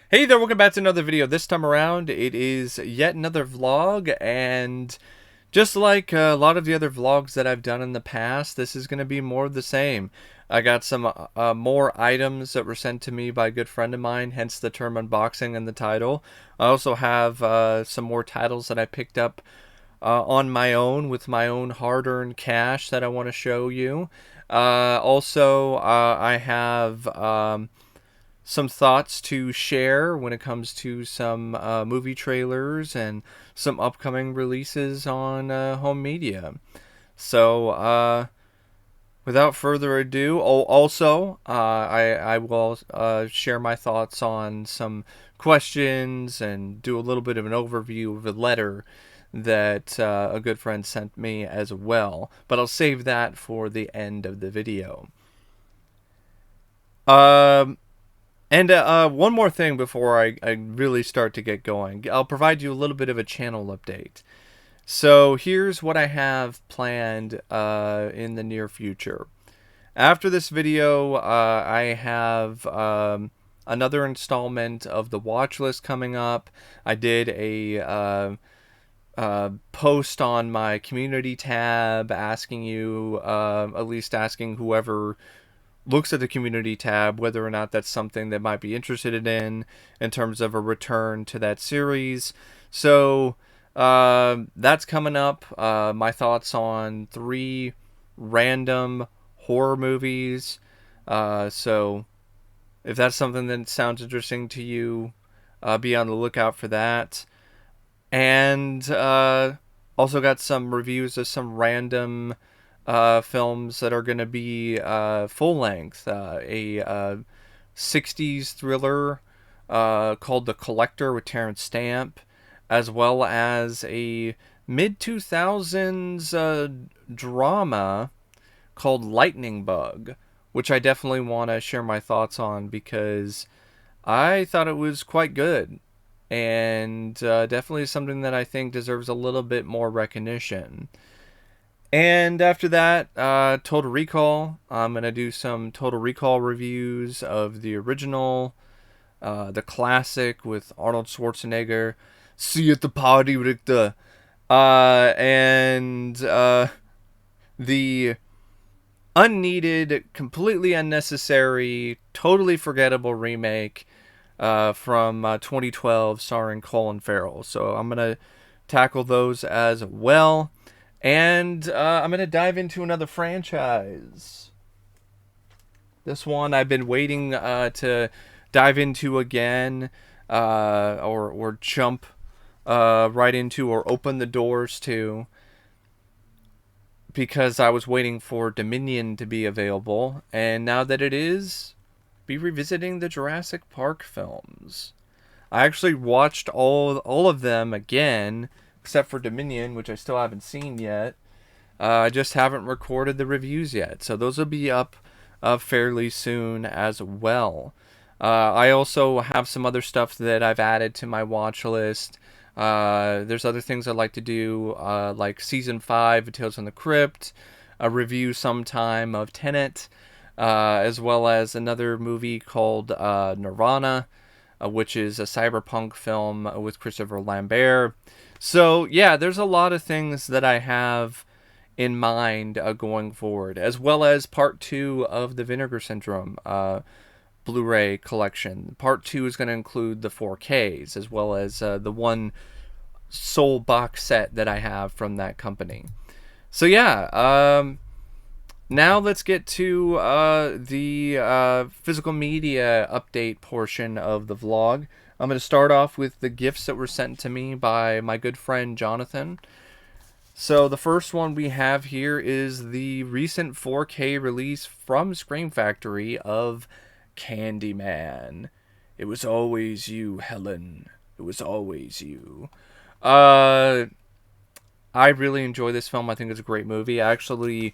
Hey there, welcome back to another video. This time around, it is yet another vlog, and just like a lot of the other vlogs that I've done in the past, this is going to be more of the same. I got some more items that were sent to me by a good friend of mine, hence the term unboxing in the title. I also have some more titles that I picked up on my own with my own hard-earned cash that I want to show you. I have some thoughts to share when it comes to some movie trailers and some upcoming releases on home media. So, without further ado, I will share my thoughts on some questions and do a little bit of an overview of a letter that a good friend sent me as well. But I'll save that for the end of the video. Um, And one more thing before I really start to get going. I'll provide you a little bit of a channel update. So here's what I have planned in the near future. After this video, I have another installment of the watch list coming up. I did a post on my community tab asking you, at least asking whoever looks at the community tab whether or not that's something they might be interested in terms of a return to that series. So that's coming up. My thoughts on 3 random horror movies. So if that's something that sounds interesting to you, be on the lookout for that. And also got some reviews of some random films that are going to be full length. A 60s thriller called The Collector with Terrence Stamp, as well as a mid 2000s drama called Lightning Bug, which I definitely want to share my thoughts on because I thought it was quite good and definitely something that I think deserves a little bit more recognition. And after that, Total Recall. I'm going to do some Total Recall reviews of the original, the classic with Arnold Schwarzenegger. See you at the party, Richter. And the unneeded, completely unnecessary, totally forgettable remake from 2012 starring Colin Farrell. So I'm going to tackle those as well. And I'm going to dive into another franchise. This one I've been waiting to dive into again, or jump right into, or open the doors to, because I was waiting for Dominion to be available. And now that it is, be revisiting the Jurassic Park films. I actually watched all of them again, except for Dominion, which I still haven't seen yet. I just haven't recorded the reviews yet, so those will be up fairly soon as well. I also have some other stuff that I've added to my watch list. There's other things I'd like to do, like Season 5 of Tales from the Crypt, a review sometime of Tenet, as well as another movie called Nirvana, which is a cyberpunk film with Christopher Lambert. So, yeah, there's a lot of things that I have in mind going forward, as well as part 2 of the Vinegar Syndrome Blu-ray collection. Part 2 is going to include the 4Ks, as well as the one sole box set that I have from that company. So, yeah, now let's get to the physical media update portion of the vlog. I'm going to start off with the gifts that were sent to me by my good friend Jonathan. So the first one we have here is the recent 4K release from Scream Factory of Candyman. It was always you, Helen. It was always you. I really enjoy this film. I think it's a great movie. I actually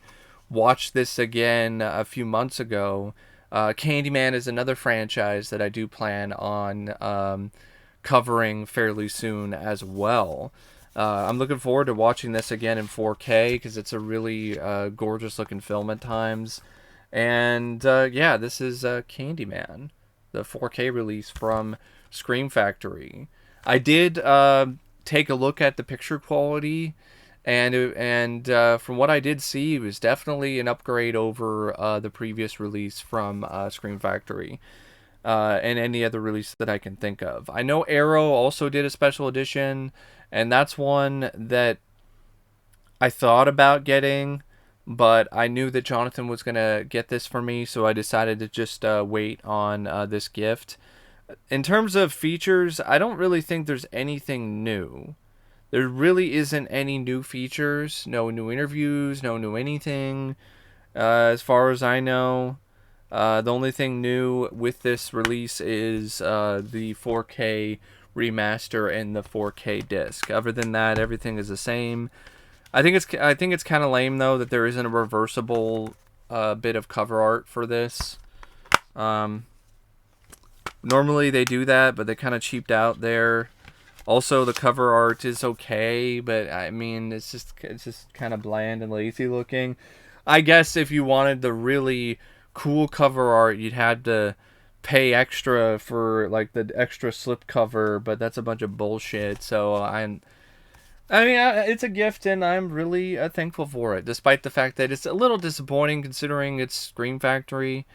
watched this again a few months ago. Candyman is another franchise that I do plan on covering fairly soon as well. I'm looking forward to watching this again in 4K because it's a really gorgeous looking film at times. And yeah, this is Candyman, the 4K release from Scream Factory. I did take a look at the picture quality, and from what I did see, it was definitely an upgrade over the previous release from Scream Factory. And any other release that I can think of. I know Arrow also did a special edition, and that's one that I thought about getting, but I knew that Jonathan was going to get this for me, so I decided to just wait on this gift. In terms of features, I don't really think there's anything new. There really isn't any new features, no new interviews, no new anything, as far as I know. The only thing new with this release is the 4K remaster and the 4K disc. Other than that, everything is the same. I think it's kind of lame though that there isn't a reversible bit of cover art for this. Normally they do that, but they kind of cheaped out there. Also, the cover art is okay, but I mean it's just kind of bland and lazy looking. I guess if you wanted the really cool cover art, you'd have to pay extra for like the extra slip cover, but that's a bunch of bullshit. So it's a gift, and I'm really thankful for it, despite the fact that it's a little disappointing considering it's Scream Factory.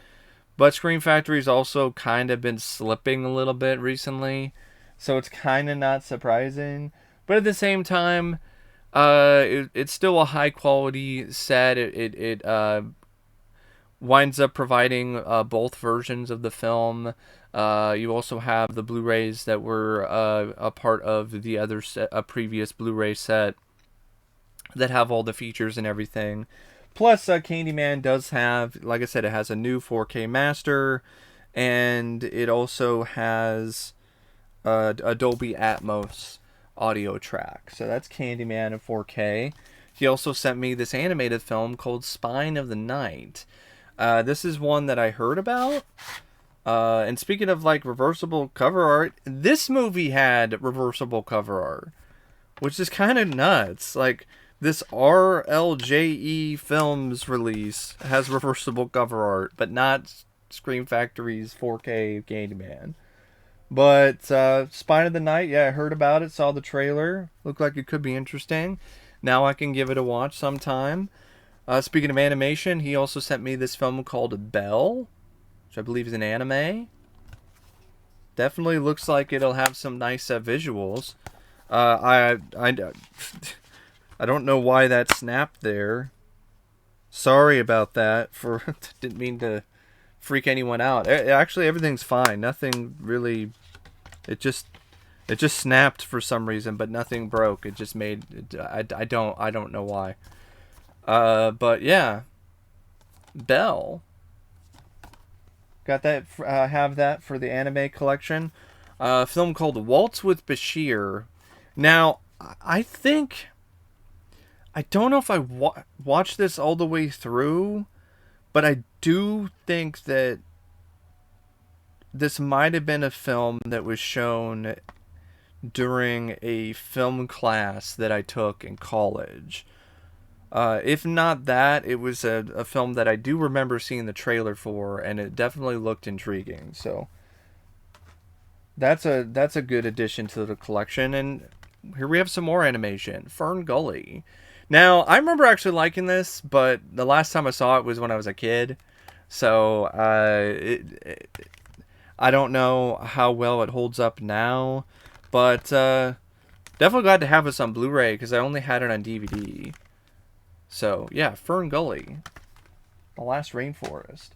But Scream Factory's also kind of been slipping a little bit recently, so it's kind of not surprising. But at the same time, it's still a high quality set. It winds up providing both versions of the film. You also have the Blu-rays that were a part of the other a previous Blu-ray set that have all the features and everything. Plus, Candyman does have, like I said, it has a new 4K master, and it also has a Dolby Atmos audio track. So that's Candyman in 4K. He also sent me this animated film called Spine of the Night. This is one that I heard about. And speaking of like reversible cover art, this movie had reversible cover art, which is kind of nuts. Like this RLJE Films release has reversible cover art, but not Scream Factory's 4K Candyman. But Spine of the Night, yeah, I heard about it, saw the trailer, looked like it could be interesting. Now I can give it a watch sometime. Speaking of animation, he also sent me this film called Belle, which I believe is an anime. Definitely looks like it'll have some nice visuals. I don't know why that snapped there. Sorry about that. Didn't mean to freak anyone out. Actually, everything's fine. Nothing really. It just snapped for some reason, but nothing broke. It just made. I don't know why. But yeah, Belle. Got that. Have that for the anime collection. A film called Waltz with Bashir. Now, I think. I don't know if I watched this all the way through, but I do think that this might have been a film that was shown during a film class that I took in college. If not that, it was a film that I do remember seeing the trailer for, and it definitely looked intriguing. So that's a good addition to the collection. And here we have some more animation. Fern Gully. Now, I remember actually liking this, but the last time I saw it was when I was a kid. So I don't know how well it holds up now. But definitely glad to have this on Blu-ray because I only had it on DVD. So, yeah, Fern Gully. The Last Rainforest.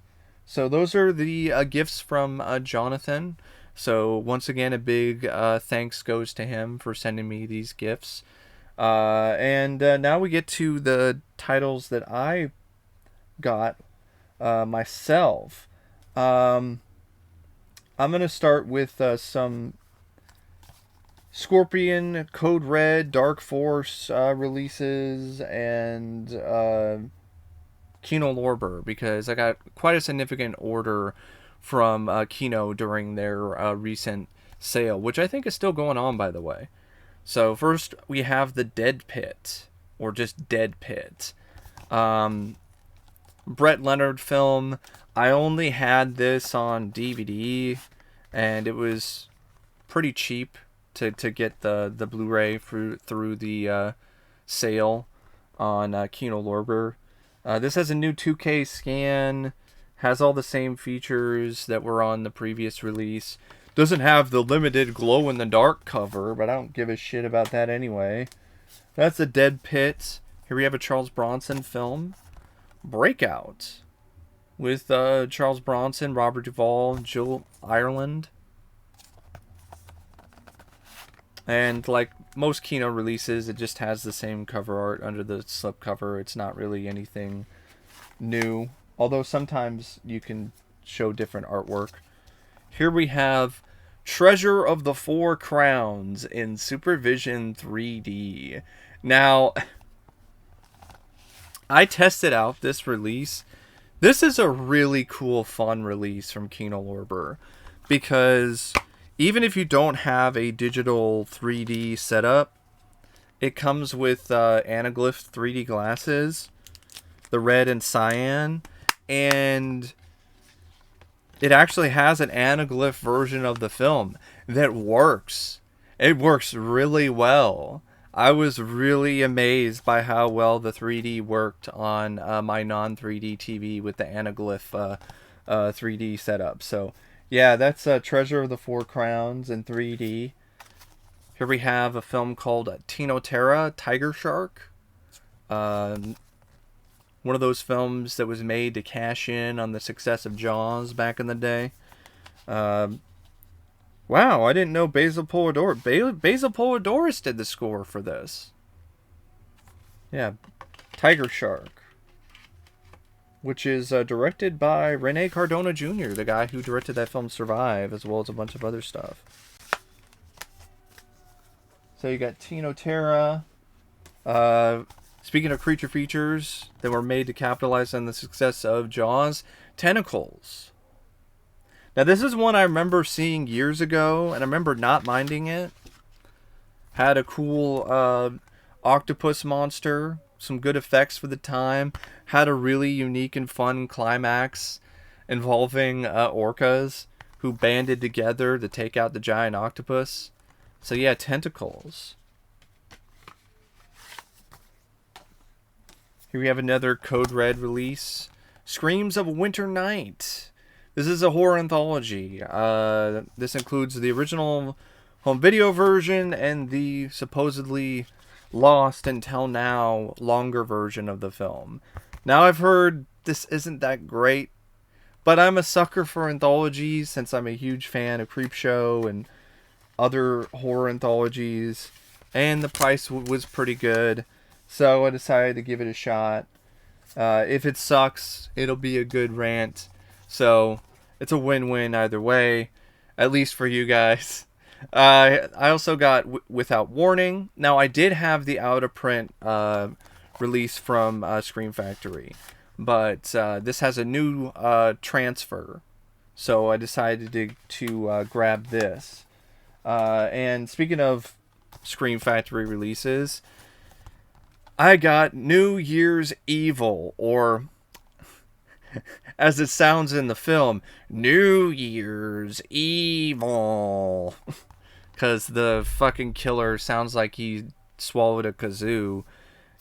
So those are the gifts from Jonathan. So once again, a big thanks goes to him for sending me these gifts. And now we get to the titles that I got myself. I'm going to start with some Scorpion, Code Red, Dark Force releases, and Kino Lorber, because I got quite a significant order from Kino during their recent sale, which I think is still going on, by the way. So first we have the Dead Pit, or just Dead Pit. Brett Leonard film. I only had this on DVD, and it was pretty cheap to get the Blu-ray through the sale on Kino Lorber. This has a new 2K scan, has all the same features that were on the previous release. Doesn't have the limited glow-in-the-dark cover, but I don't give a shit about that anyway. That's a Dead Pit. Here we have a Charles Bronson film, Breakout, with Charles Bronson, Robert Duvall, Jill Ireland. And like most Kino releases, it just has the same cover art under the slipcover. It's not really anything new, although sometimes you can show different artwork. Here we have Treasure of the Four Crowns in Supervision 3D. Now, I tested out this release. This is a really cool, fun release from Kino Lorber, because even if you don't have a digital 3D setup, it comes with anaglyph 3D glasses, the red and cyan, and it actually has an anaglyph version of the film that works. It works really well. I was really amazed by how well the 3D worked on my non-3D TV with the anaglyph 3D setup. So, yeah, that's Treasure of the Four Crowns in 3D. Here we have a film called Tino Terra, Tiger Shark. One of those films that was made to cash in on the success of Jaws back in the day. Wow, I didn't know Basil Polidoris did the score for this. Yeah, Tiger Shark, which is directed by Rene Cardona Jr., the guy who directed that film Survive, as well as a bunch of other stuff. So you got Tino Terra. Speaking of creature features that were made to capitalize on the success of Jaws, Tentacles. Now this is one I remember seeing years ago, and I remember not minding it. Had a cool octopus monster, some good effects for the time. Had a really unique and fun climax involving orcas who banded together to take out the giant octopus. So yeah, Tentacles. Here we have another Code Red release, Screams of a Winter Night. This is a horror anthology. This includes the original home video version and the supposedly lost until now longer version of the film. Now I've heard this isn't that great, but I'm a sucker for anthologies since I'm a huge fan of Creepshow and other horror anthologies, and the price was pretty good. So I decided to give it a shot. If it sucks, it'll be a good rant. So it's a win-win either way, at least for you guys. I also got Without Warning. Now I did have the out-of-print release from Scream Factory, but this has a new transfer. So I decided to grab this. And speaking of Scream Factory releases, I got New Year's Evil, or as it sounds in the film, New Year's Evil. Because the fucking killer sounds like he swallowed a kazoo.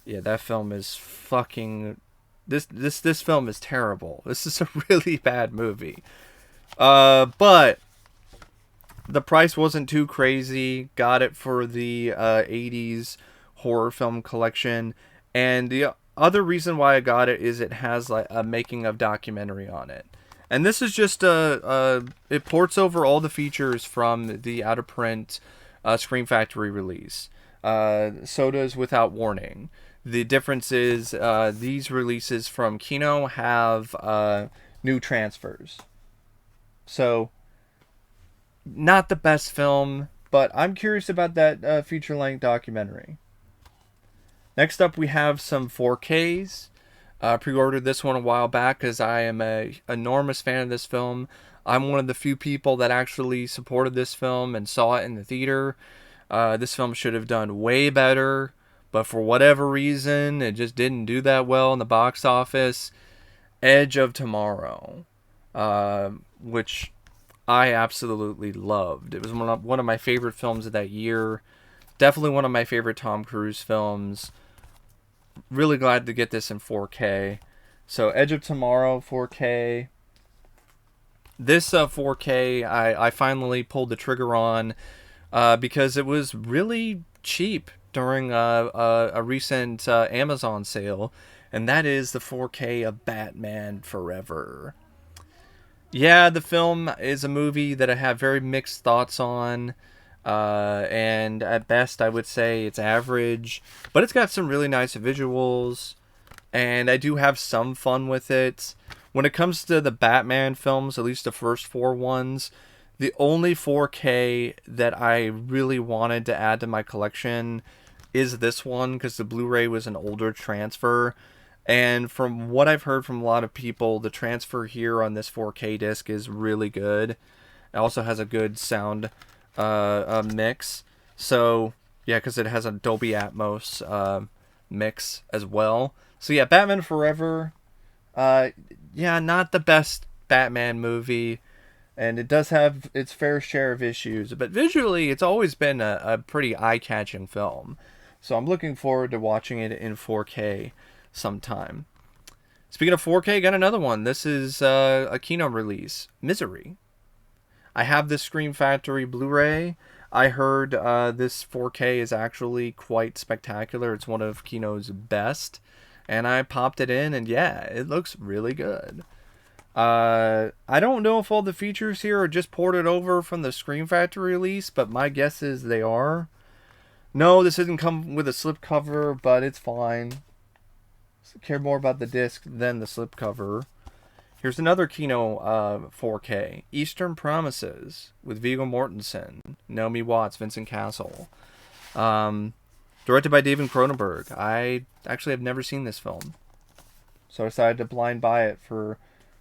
Yeah, that film is fucking... This film is terrible. This is a really bad movie. But the price wasn't too crazy. Got it for the 80s horror film collection, and the other reason why I got it is it has like a making of documentary on it, and this is just it ports over all the features from the out of print Scream Factory release. So does Without Warning. The difference is these releases from Kino have new transfers, so not the best film, but I'm curious about that feature-length documentary. Next up, we have some 4Ks. Pre-ordered this one a while back because I am an enormous fan of this film. I'm one of the few people that actually supported this film and saw it in the theater. This film should have done way better, but for whatever reason, it just didn't do that well in the box office. Edge of Tomorrow, which I absolutely loved. It was one of my favorite films of that year. Definitely one of my favorite Tom Cruise films. Really glad to get this in 4K. So Edge of Tomorrow 4K. This 4K I finally pulled the trigger on because it was really cheap during a recent Amazon sale, and that is the 4K of Batman Forever. Yeah, the film is a movie that I have very mixed thoughts on. And at best, I would say it's average, but it's got some really nice visuals, and I do have some fun with it. When it comes to the Batman films, at least the first four ones, the only 4K that I really wanted to add to my collection is this one because the Blu-ray was an older transfer. And from what I've heard from a lot of people, the transfer here on this 4K disc is really good. It also has a good sound mix. So, yeah, because it has a Dolby Atmos mix as well. So, yeah, Batman Forever, yeah, not the best Batman movie. And it does have its fair share of issues. But visually, it's always been a pretty eye-catching film. So I'm looking forward to watching it in 4K sometime. Speaking of 4K, got another one. This is a Kino release, Misery. I have this Scream Factory Blu-ray. I heard this 4K is actually quite spectacular. It's one of Kino's best. And I popped it in, and yeah, it looks really good. I don't know if all the features here are just ported over from the Scream Factory release, but my guess is they are. No, this didn't come with a slipcover, but it's fine. I care more about the disc than the slipcover. Here's another Kino 4K. Eastern Promises with Viggo Mortensen, Naomi Watts, Vincent Cassel. Directed by David Cronenberg. I actually have never seen this film, so I decided to blind buy it for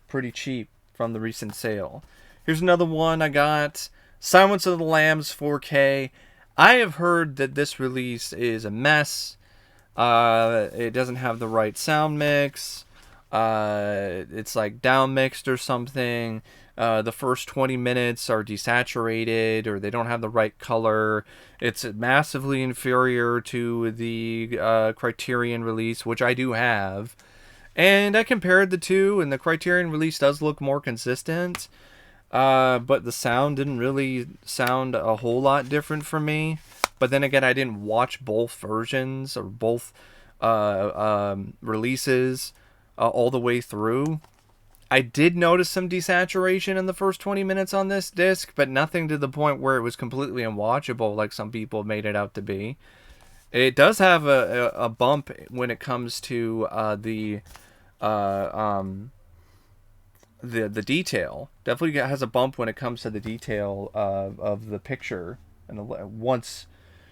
pretty cheap from the recent sale. Here's another one I got. Silence of the Lambs 4K. I have heard that this release is a mess. It doesn't have the right sound mix. It's like down mixed or something. The first 20 minutes are desaturated, or they don't have the right color. It's massively inferior to the Criterion release, which I do have. And I compared the two, and the Criterion release does look more consistent. But the sound didn't really sound a whole lot different for me. But then again, I didn't watch both versions or both releases all the way through. I did notice some desaturation in the first 20 minutes on this disc, but nothing to the point where it was completely unwatchable like some people made it out to be. It does have a bump when it comes to the detail. Definitely has a bump when it comes to the detail of the picture, and once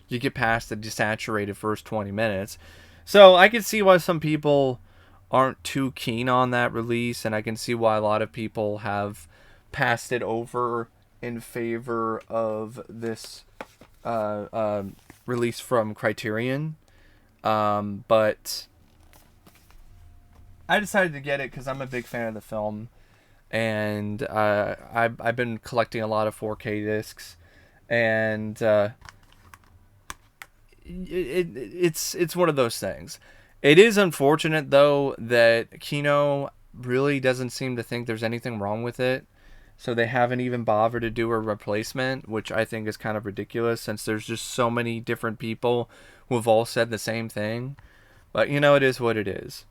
you get past the desaturated first 20 minutes. So I can see why some people aren't too keen on that release, and I can see why a lot of people have passed it over in favor of this release from Criterion. But I decided to get it because I'm a big fan of the film, and I've been collecting a lot of 4K discs, and it's one of those things. It is unfortunate though that Kino really doesn't seem to think there's anything wrong with it, so they haven't even bothered to do a replacement, which I think is kind of ridiculous since there's just so many different people who have all said the same thing. But it is what it is.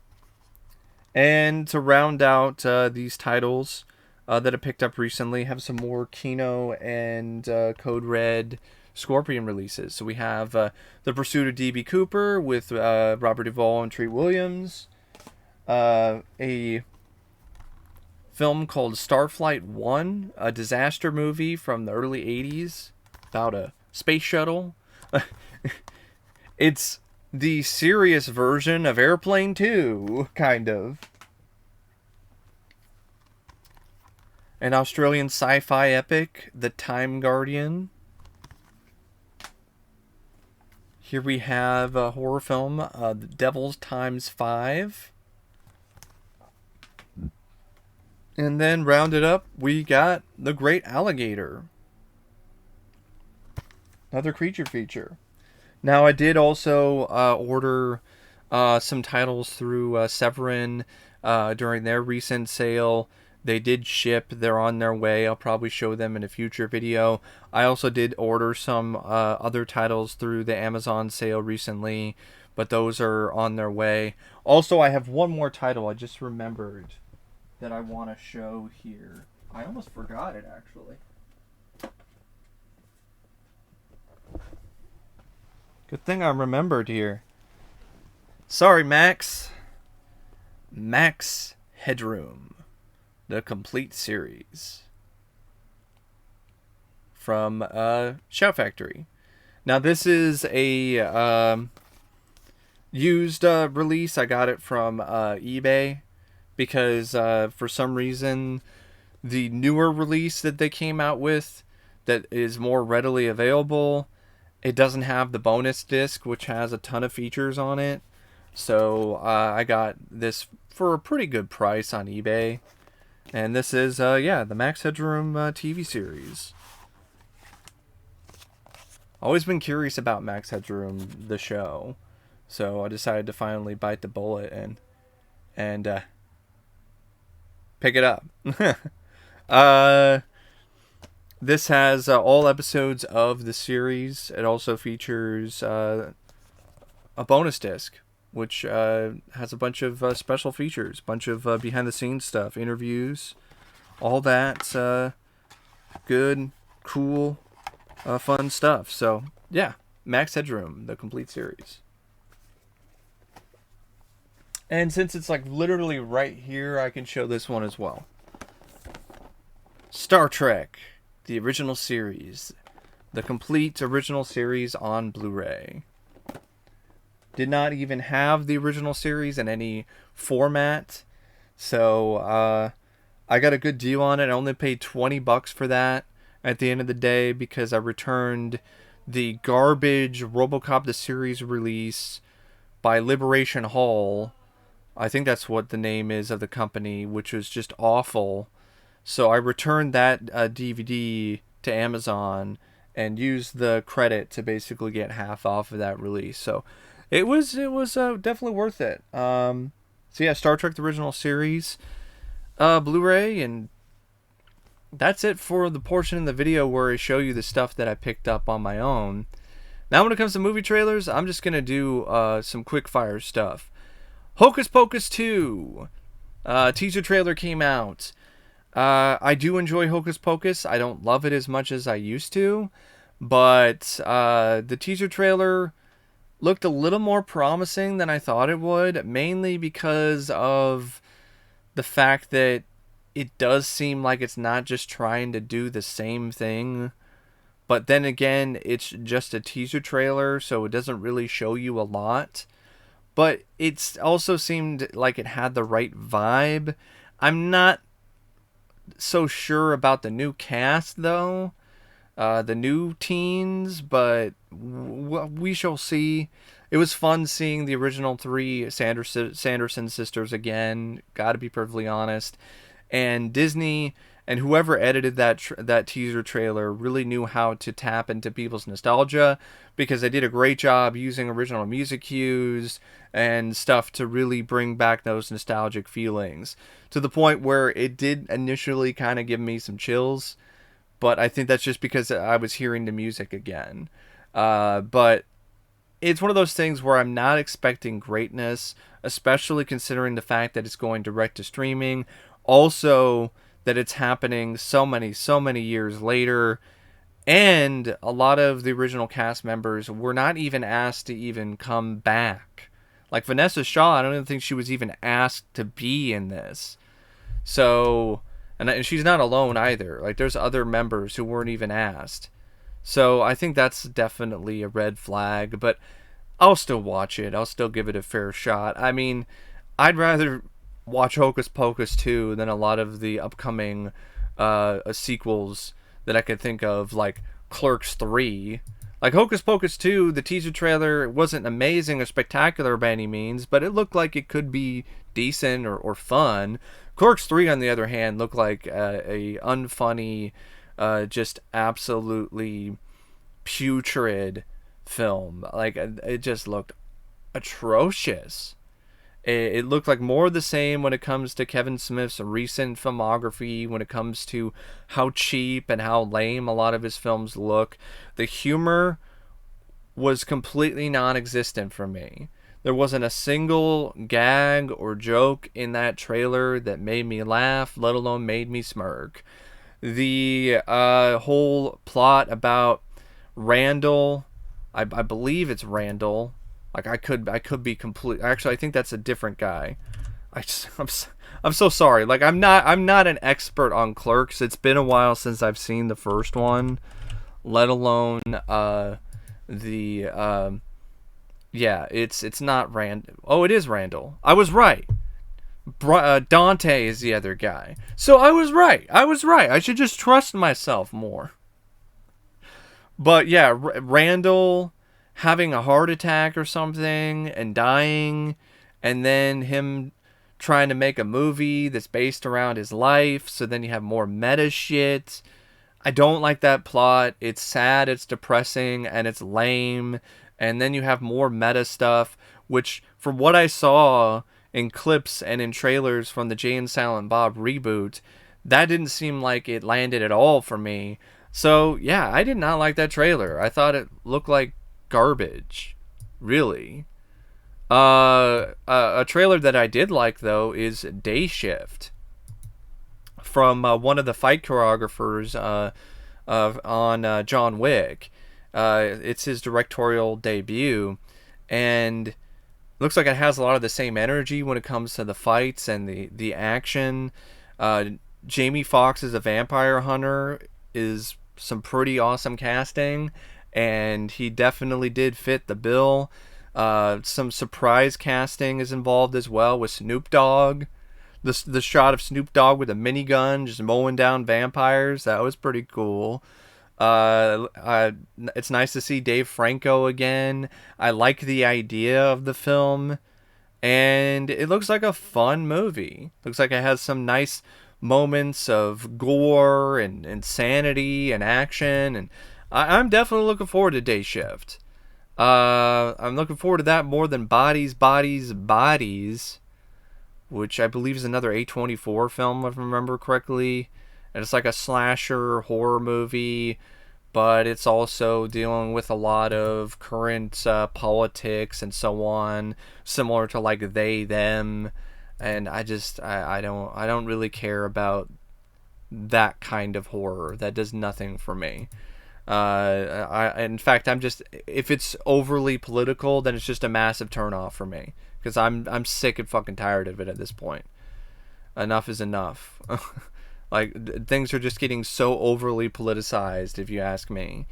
And to round out these titles that I picked up recently, have some more Kino and Code Red Scorpion releases. So we have The Pursuit of D.B. Cooper with Robert Duvall and Treat Williams. A film called Starflight 1, a disaster movie from the early 80s about a space shuttle. It's the serious version of Airplane 2, kind of. An Australian sci-fi epic, The Time Guardian. Here we have a horror film, The Devil's Times 5. And then rounded up, we got The Great Alligator. Another creature feature. Now, I did also order some titles through Severin during their recent sale. They did ship. They're on their way. I'll probably show them in a future video. I also did order some other titles through the Amazon sale recently, but those are on their way. Also, I have one more title I just remembered that I want to show here. I almost forgot it, actually. Good thing I remembered here. Sorry, Max. Max Headroom, the complete series from Shout Factory. Now, this is a used release. I got it from eBay because for some reason the newer release that they came out with that is more readily available, it doesn't have the bonus disc, which has a ton of features on it. So I got this for a pretty good price on eBay. And this is, the Max Headroom TV series. Always been curious about Max Headroom, the show. So I decided to finally bite the bullet and pick it up. This has all episodes of the series. It also features a bonus disc, which has a bunch of special features, bunch of behind-the-scenes stuff, interviews, all that good, cool, fun stuff. So, yeah, Max Headroom, the complete series. And since it's like literally right here, I can show this one as well. Star Trek, the original series, the complete original series on Blu-ray. Did not even have the original series in any format, so I got a good deal on it. I only paid $20 for that at the end of the day because I returned the garbage RoboCop the series release by Liberation Hall. I think that's what the name is of the company, which was just awful. So I returned that DVD to Amazon and used the credit to basically get half off of that release. So it was definitely worth it. So yeah, Star Trek the original series, Blu-ray, and that's it for the portion in the video where I show you the stuff that I picked up on my own. Now when it comes to movie trailers, I'm just gonna do some quick fire stuff. Hocus Pocus 2 teaser trailer came out. I do enjoy Hocus Pocus. I don't love it as much as I used to, but the teaser trailer looked a little more promising than I thought it would, mainly because of the fact that it does seem like it's not just trying to do the same thing, but then again, it's just a teaser trailer, so it doesn't really show you a lot. But it also seemed like it had the right vibe. I'm not so sure about the new cast, though. The new teens, but we shall see. It was fun seeing the original three Sanderson sisters again, gotta be perfectly honest. And Disney and whoever edited that teaser trailer really knew how to tap into people's nostalgia, because they did a great job using original music cues and stuff to really bring back those nostalgic feelings, to the point where it did initially kind of give me some chills. But I think that's just because I was hearing the music again. But it's one of those things where I'm not expecting greatness, especially considering the fact that it's going direct to streaming. Also, that it's happening so many years later. And a lot of the original cast members were not even asked to even come back. Like Vanessa Shaw, I don't even think she was even asked to be in this. So, and she's not alone either. Like, there's other members who weren't even asked. So I think that's definitely a red flag, but I'll still watch it. I'll still give it a fair shot. I mean, I'd rather watch Hocus Pocus 2 than a lot of the upcoming sequels that I could think of, like Clerks 3. Like Hocus Pocus 2, the teaser trailer wasn't amazing or spectacular by any means, but it looked like it could be decent or fun. Clerks 3, on the other hand, looked like a unfunny, just absolutely putrid film. Like, it just looked atrocious. It looked like more of the same when it comes to Kevin Smith's recent filmography, when it comes to how cheap and how lame a lot of his films look. The humor was completely non-existent for me. There wasn't a single gag or joke in that trailer that made me laugh, let alone made me smirk. The whole plot about Randall, I believe it's Randall. Like, I could be complete. Actually, I think that's a different guy. I'm so sorry. Like, I'm not an expert on Clerks. It's been a while since I've seen the first one, let alone the yeah, it's not Rand. Oh, it is Randall. I was right. Dante is the other guy. So I was right. I should just trust myself more. But yeah, Randall having a heart attack or something and dying, and then him trying to make a movie that's based around his life. So then you have more meta shit. I don't like that plot. It's sad, it's depressing, and it's lame. And then you have more meta stuff, which, from what I saw in clips and in trailers from the Jay and Silent Bob reboot, that didn't seem like it landed at all for me. So, yeah, I did not like that trailer. I thought it looked like garbage. Really. A trailer that I did like, though, is Day Shift, from one of the fight choreographers on John Wick. It's his directorial debut, and looks like it has a lot of the same energy when it comes to the fights and the action. Jamie Foxx as a vampire hunter is some pretty awesome casting, and he definitely did fit the bill. Some surprise casting is involved as well, with Snoop Dogg. The shot of Snoop Dogg with a minigun just mowing down vampires, that was pretty cool. It's nice to see Dave Franco again. I like the idea of the film, and it looks like a fun movie. Looks like it has some nice moments of gore and insanity and action, and I'm definitely looking forward to Day Shift. I'm looking forward to that more than Bodies, Bodies, Bodies, which I believe is another A24 film, if I remember correctly. And it's like a slasher horror movie, but it's also dealing with a lot of current politics and so on, similar to like They, Them. And I don't really care about that kind of horror. That does nothing for me. In fact, if it's overly political, then it's just a massive turnoff for me, because I'm sick and fucking tired of it at this point. Enough is enough. Like, things are just getting so overly politicized, if you ask me,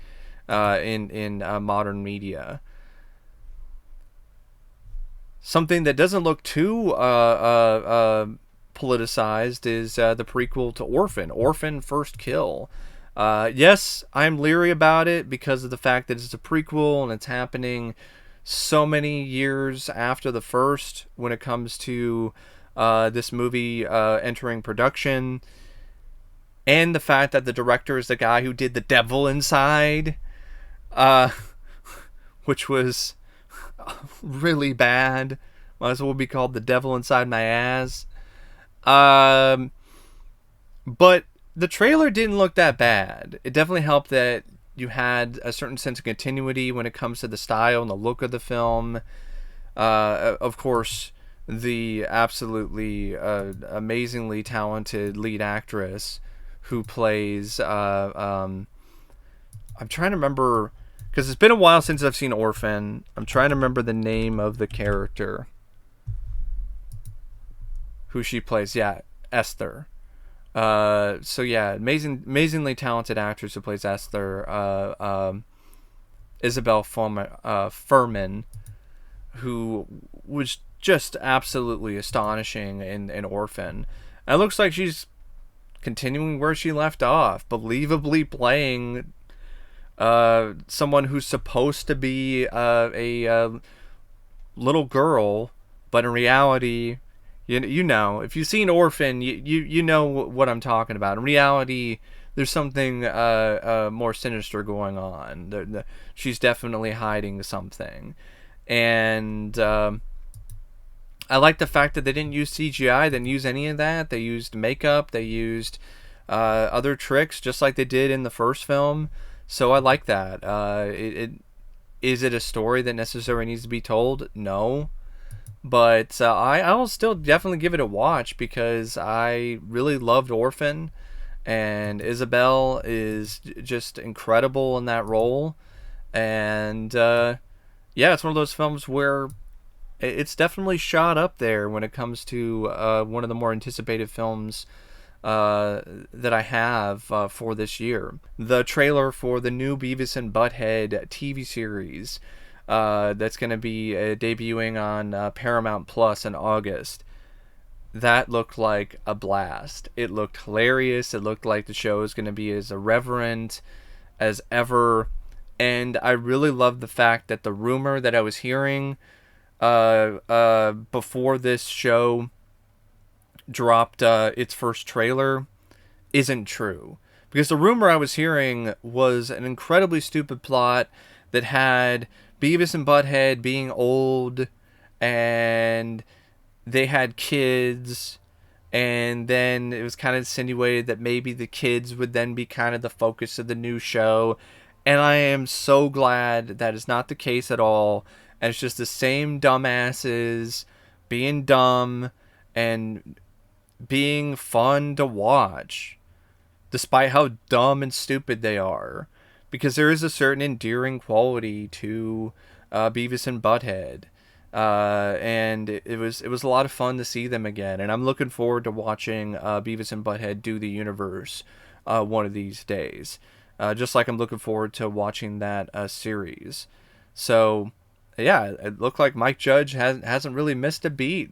in modern media. Something that doesn't look too politicized is the prequel to Orphan First Kill. Yes, I'm leery about it because of the fact that it's a prequel and it's happening so many years after the first when it comes to this movie entering production. And the fact that the director is the guy who did The Devil Inside, which was really bad. Might as well be called The Devil Inside My Ass. But the trailer didn't look that bad. It definitely helped that you had a certain sense of continuity when it comes to the style and the look of the film. Of course, the absolutely amazingly talented lead actress who plays I'm trying to remember, because it's been a while since I've seen Orphan. I'm trying to remember the name of the character who she plays. Yeah, Esther. So yeah, amazingly talented actress who plays Esther, Isabel Furman, who was just absolutely astonishing in Orphan. And it looks like she's continuing where she left off, believably playing someone who's supposed to be a little girl, but in reality, You know, if you've seen Orphan, you know what I'm talking about. In reality, there's something more sinister going on. She's definitely hiding something, and I like the fact that they didn't use CGI. They didn't use any of that. They used makeup. They used other tricks, just like they did in the first film. So I like that. Is it a story that necessarily needs to be told? No. But I will still definitely give it a watch because I really loved Orphan, and Isabel is just incredible in that role. And yeah, it's one of those films where it's definitely shot up there when it comes to one of the more anticipated films that I have for this year. The trailer for the new Beavis and Butthead TV series that's going to be debuting on Paramount Plus in August. That looked like a blast. It looked hilarious. It looked like the show is going to be as irreverent as ever. And I really love the fact that the rumor that I was hearing before this show dropped its first trailer isn't true. Because the rumor I was hearing was an incredibly stupid plot that had Beavis and Butthead being old and they had kids, and then it was kind of insinuated that maybe the kids would then be kind of the focus of the new show. And I am so glad that is not the case at all. And it's just the same dumbasses being dumb and being fun to watch, despite how dumb and stupid they are. Because there is a certain endearing quality to Beavis and Butthead. And it was a lot of fun to see them again. And I'm looking forward to watching Beavis and Butthead do the universe one of these days. Just like I'm looking forward to watching that series. So, yeah, it looked like Mike Judge hasn't really missed a beat.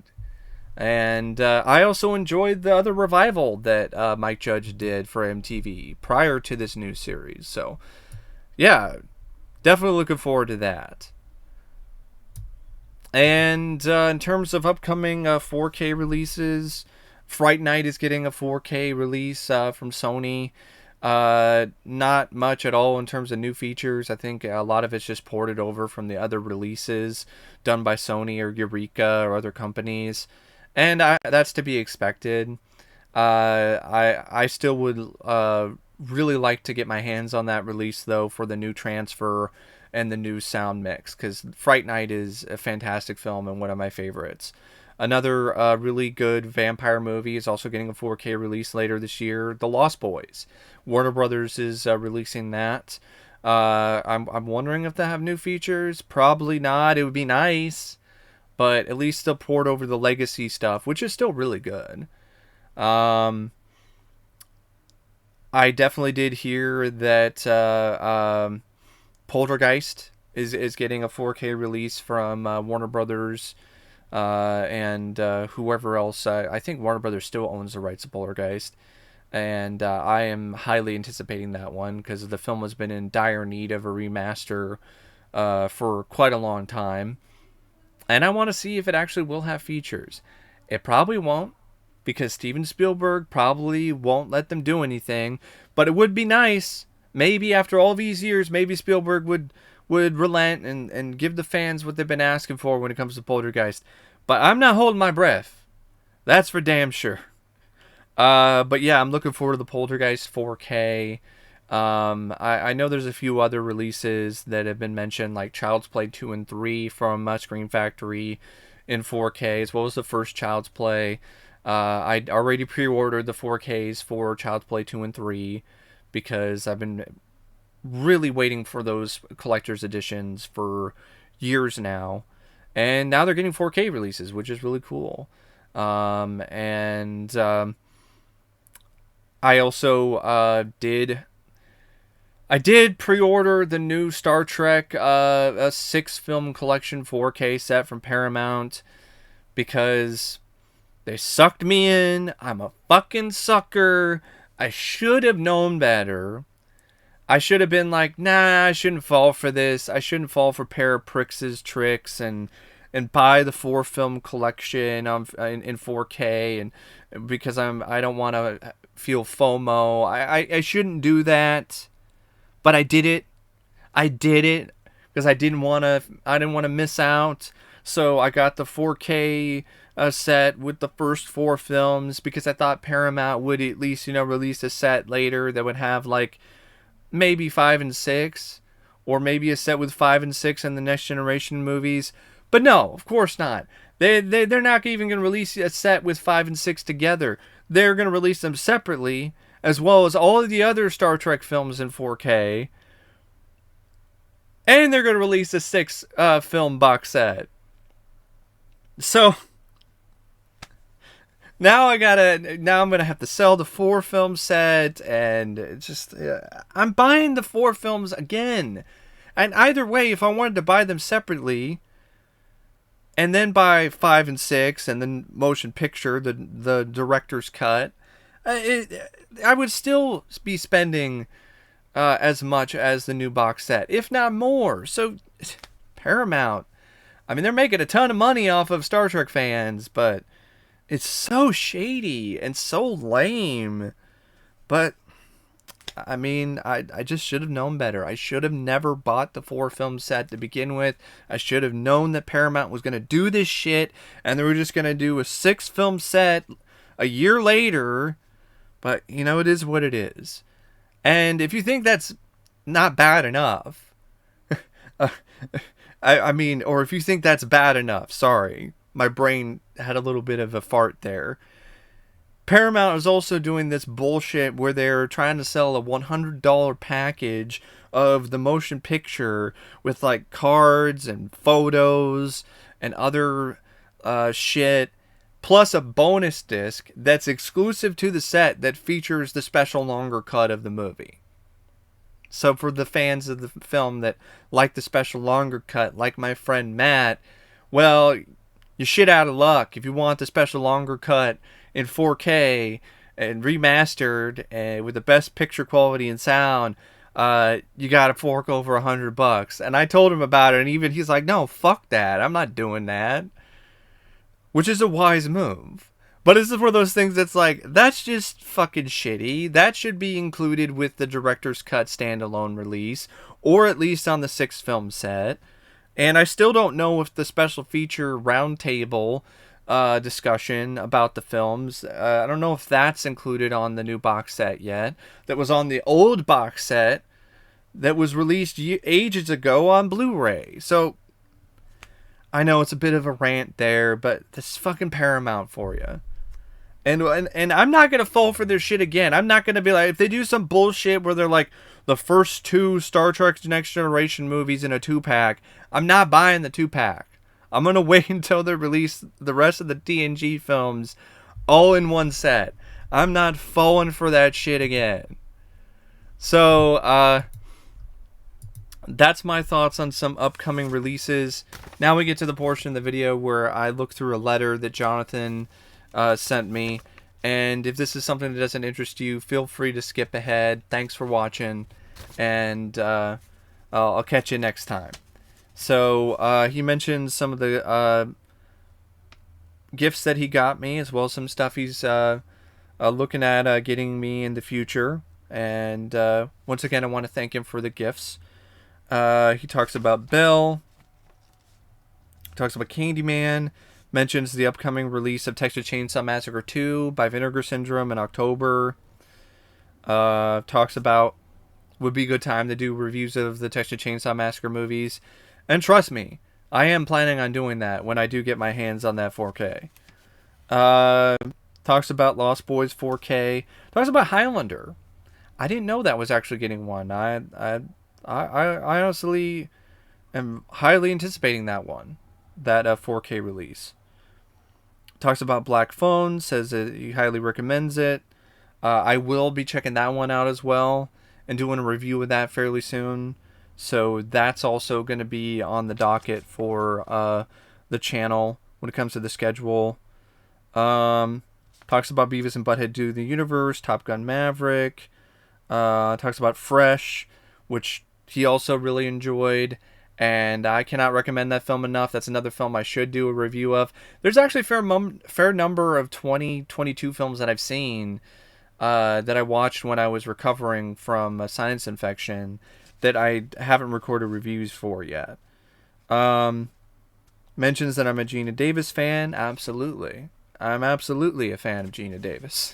And I also enjoyed the other revival that Mike Judge did for MTV prior to this new series. So, yeah, definitely looking forward to that. And in terms of upcoming 4K releases, Fright Night is getting a 4K release from Sony. Not much at all in terms of new features. I think a lot of it's just ported over from the other releases done by Sony or Eureka or other companies. And that's to be expected. I still would really like to get my hands on that release, though, for the new transfer and the new sound mix, because Fright Night is a fantastic film and one of my favorites. Another really good vampire movie is also getting a 4K release later this year, The Lost Boys. Warner Brothers is releasing that. I'm wondering if they have new features. Probably not. It would be nice, but at least they'll port over the legacy stuff, which is still really good. I definitely did hear that Poltergeist is getting a 4K release from Warner Brothers and whoever else. I think Warner Brothers still owns the rights to Poltergeist, and I am highly anticipating that one because the film has been in dire need of a remaster for quite a long time, and I want to see if it actually will have features. It probably won't, because Steven Spielberg probably won't let them do anything, but it would be nice. Maybe after all these years, maybe Spielberg would relent and give the fans what they've been asking for when it comes to Poltergeist. But I'm not holding my breath. That's for damn sure. But yeah, I'm looking forward to the Poltergeist 4K. I know there's a few other releases that have been mentioned, like Child's Play 2 and 3 from Scream Factory in 4K, as well as the first Child's Play. I already pre-ordered the 4Ks for Child's Play 2 and 3 because I've been really waiting for those collector's editions for years now. And now they're getting 4K releases, which is really cool. And I also did pre-order the new Star Trek a 6-film collection 4K set from Paramount because they sucked me in. I'm a fucking sucker. I should have known better. I should have been like, nah, I shouldn't fall for this. I shouldn't fall for Paraprix's tricks and and buy the 4-film collection in 4K, and because I don't want to feel FOMO. I shouldn't do that, but I did it. I did it because I didn't want to miss out. So I got the 4K set with the first 4 films because I thought Paramount would at least, release a set later that would have like maybe 5 and 6, or maybe a set with 5 and 6 and the Next Generation movies. But no, of course not. They're not even going to release a set with 5 and 6 together. They're going to release them separately, as well as all of the other Star Trek films in 4K. And they're going to release a 6 film box set. So now I'm going to have to sell the 4 film set, and it's just I'm buying the 4 films again. And either way, if I wanted to buy them separately and then buy 5 and 6 and then motion picture, the director's cut, I would still be spending as much as the new box set, if not more. So Paramount, I mean, they're making a ton of money off of Star Trek fans, but it's so shady and so lame. But I mean, I just should have known better. I should have never bought the 4 film set to begin with. I should have known that Paramount was going to do this shit, and they were just going to do a 6 film set a year later. But, it is what it is. And if you think that's not bad enough, I mean, or if you think that's bad enough, sorry, my brain had a little bit of a fart there. Paramount is also doing this bullshit where they're trying to sell a $100 package of the motion picture with like cards and photos and other shit, plus a bonus disc that's exclusive to the set that features the special longer cut of the movie. So for the fans of the film that like the special longer cut, like my friend Matt, well, you're shit out of luck. If you want the special longer cut in 4K and remastered and with the best picture quality and sound, you got to fork over $100. And I told him about it, and even he's like, "No, fuck that. I'm not doing that." Which is a wise move. But it's one of those things that's like, that's just fucking shitty. That should be included with the director's cut standalone release, or at least on the 6 film set. And I still don't know if the special feature roundtable discussion about the films, I don't know if that's included on the new box set yet. That was on the old box set that was released ages ago on Blu-ray. So I know it's a bit of a rant there, but this is fucking Paramount for you. And I'm not going to fall for their shit again. I'm not going to be like, if they do some bullshit where they're like the first 2 Star Trek Next Generation movies in a 2-pack, I'm not buying the 2-pack. I'm going to wait until they release the rest of the TNG films all in one set. I'm not falling for that shit again. So, that's my thoughts on some upcoming releases. Now we get to the portion of the video where I look through a letter that Jonathan sent me. And if this is something that doesn't interest you, feel free to skip ahead. Thanks for watching. And I'll catch you next time. So he mentions some of the gifts that he got me, as well as some stuff he's looking at getting me in the future. And once again, I want to thank him for the gifts. He talks about Bill, talks about Candyman, mentions the upcoming release of Texas Chainsaw Massacre 2 by Vinegar Syndrome in October. Talks about would be a good time to do reviews of the Texas Chainsaw Massacre movies. And trust me, I am planning on doing that when I do get my hands on that 4K. Talks about Lost Boys 4K. Talks about Highlander. I didn't know that was actually getting one. I honestly am highly anticipating that one. That 4K release. Talks about Black Phone. Says that he highly recommends it. I will be checking that one out as well and doing a review of that fairly soon. So that's also going to be on the docket for the channel when it comes to the schedule. Talks about Beavis and Butthead Do the Universe, Top Gun Maverick. Talks about Fresh, which he also really enjoyed. and I cannot recommend that film enough. That's another film I should do a review of. There's actually a fair number of 2022 films that I've seen that I watched when I was recovering from a sinus infection that I haven't recorded reviews for yet. Um, Mentions that I'm a Gina Davis fan. Absolutely. I'm absolutely a fan of Gina Davis.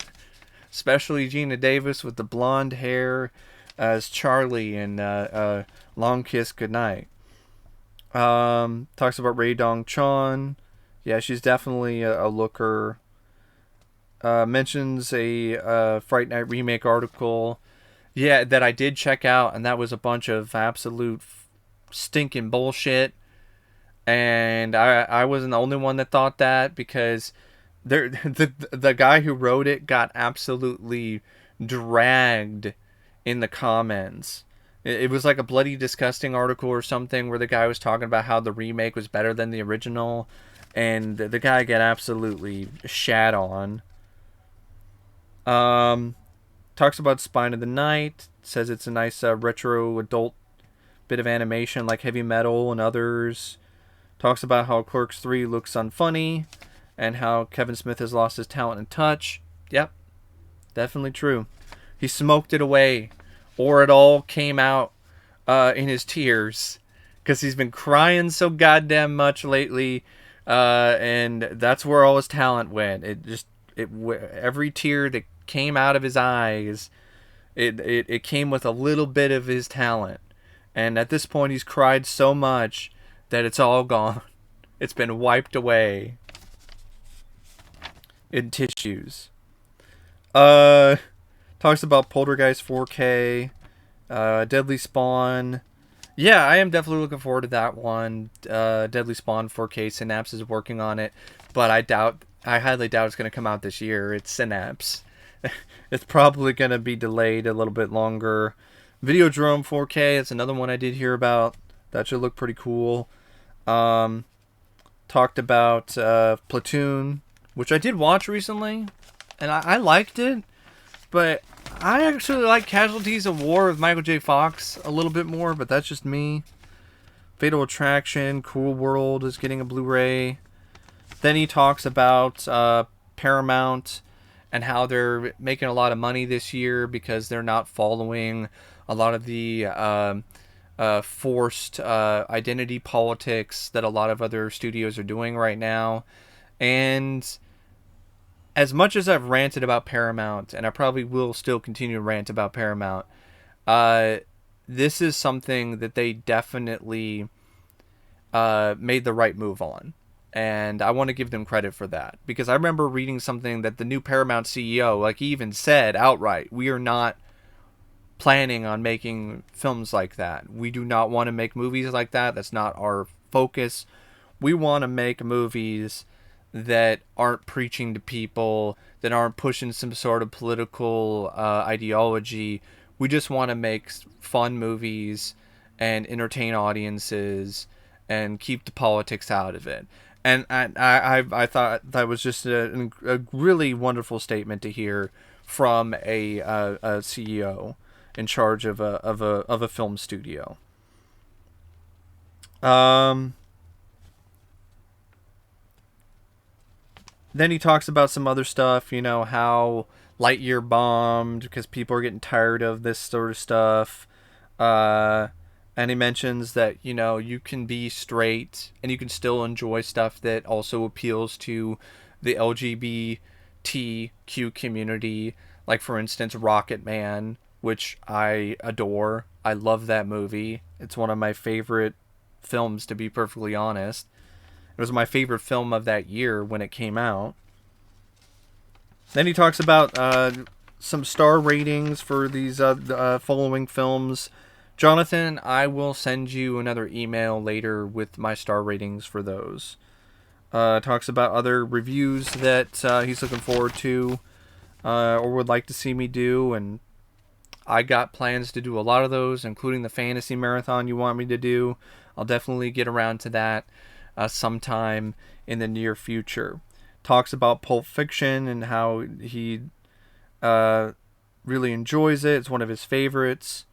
Especially Gina Davis with the blonde hair as Charlie in Long Kiss Goodnight. Talks about Rae Dong Chon. Yeah, she's definitely a looker. Mentions a Fright Night remake article. Yeah, that I did check out, and that was a bunch of absolute stinking bullshit. And I wasn't the only one that thought that, because the guy who wrote it got absolutely dragged in the comments. It was like a bloody disgusting article or something where the guy was talking about how the remake was better than the original, and the guy got absolutely shat on. Um, Talks about Spine of the Night. Says it's a nice retro adult bit of animation like Heavy Metal and others. Talks about how Clerks 3 looks unfunny and how Kevin Smith has lost his talent and touch. Yep, definitely true. He smoked it away, or it all came out in his tears, because he's been crying so goddamn much lately, and that's where all his talent went. Every tear that came out of his eyes, it came with a little bit of his talent, and at this point he's cried so much that it's all gone. It's been wiped away in tissues. Uh, Talks about Poltergeist 4K, Deadly Spawn. Yeah, I am definitely looking forward to that one. Deadly Spawn 4K. Synapse is working on it, but I highly doubt it's going to come out this year. It's Synapse. It's probably going to be delayed a little bit longer. Videodrome 4K. It's another one I did hear about. That should look pretty cool. Talked about Platoon, which I did watch recently, and I liked it, but I actually like Casualties of War with Michael J. Fox a little bit more, but that's just me. Fatal Attraction, Cool World is getting a Blu-ray. Then he talks about Paramount and how they're making a lot of money this year because they're not following a lot of the forced identity politics that a lot of other studios are doing right now. And as much as I've ranted about Paramount, and I probably will still continue to rant about Paramount, this is something that they definitely made the right move on. And I want to give them credit for that. Because I remember reading something that the new Paramount CEO, like, he even said outright, we are not planning on making films like that. We do not want to make movies like that. That's not our focus. We want to make movies that aren't preaching to people, that aren't pushing some sort of political ideology. We just want to make fun movies and entertain audiences and keep the politics out of it. And I thought that was just a really wonderful statement to hear from a CEO in charge of a film studio. Then he talks about some other stuff, you know, how Lightyear bombed because people are getting tired of this sort of stuff. And he mentions that, you know, you can be straight and you can still enjoy stuff that also appeals to the LGBTQ community. Like, for instance, Rocket Man, which I adore. I love that movie. It's one of my favorite films, to be perfectly honest. It was my favorite film of that year when it came out. Then he talks about some star ratings for these following films. Jonathan, I will send you another email later with my star ratings for those. Talks about other reviews that he's looking forward to or would like to see me do, and I got plans to do a lot of those, including the fantasy marathon you want me to do. I'll definitely get around to that sometime in the near future. Talks about Pulp Fiction and how he really enjoys it. It's one of his favorites.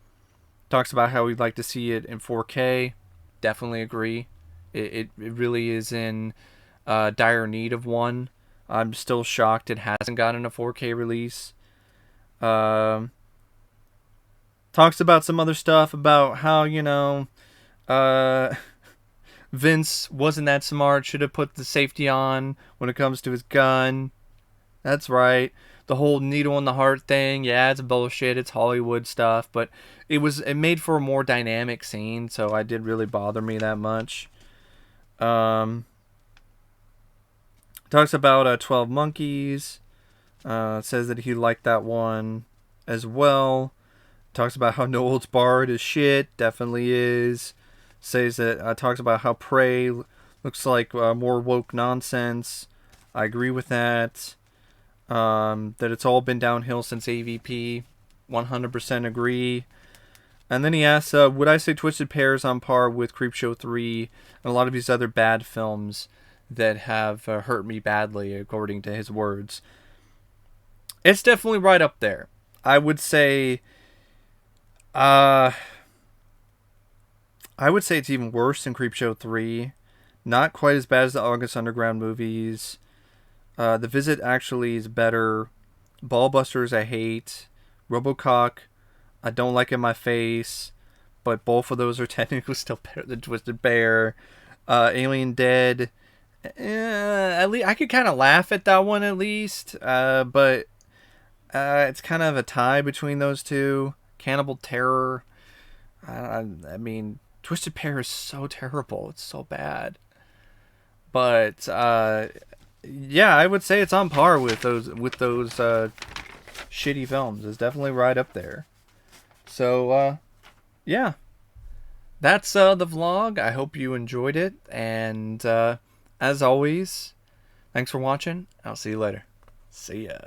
Talks about how he'd like to see it in 4K. Definitely agree. It really is in dire need of one. I'm still shocked it hasn't gotten a 4K release. Um, Talks about some other stuff about how, uh, Vince wasn't that smart, should have put the safety on when it comes to his gun. That's right. The whole needle in the heart thing, yeah, it's bullshit. It's Hollywood stuff, but it made for a more dynamic scene, so it did really bother me that much. Um, Talks about 12 Monkeys. Says that he liked that one as well. Talks about how No Holds Barred is shit. Definitely is. Says that talks about how Prey looks like more woke nonsense. I agree with that. That it's all been downhill since AVP. 100% agree. And then he asks, would I say Twisted Pair is on par with Creepshow 3 and a lot of these other bad films that have hurt me badly, according to his words? It's definitely right up there. I would say, uh, it's even worse than Creepshow 3. Not quite as bad as the August Underground movies. The Visit actually is better. Ballbusters I hate. Robocock I don't like in my face. But both of those are technically still better than Twisted Bear. Alien Dead. At least I could kind of laugh at that one at least. But it's kind of a tie between those two. Cannibal Terror. I mean, Twisted Pair is so terrible. It's so bad. But yeah, I would say it's on par with those shitty films. It's definitely right up there. So yeah, that's the vlog. I hope you enjoyed it, and as always, thanks for watching. I'll see you later. See ya.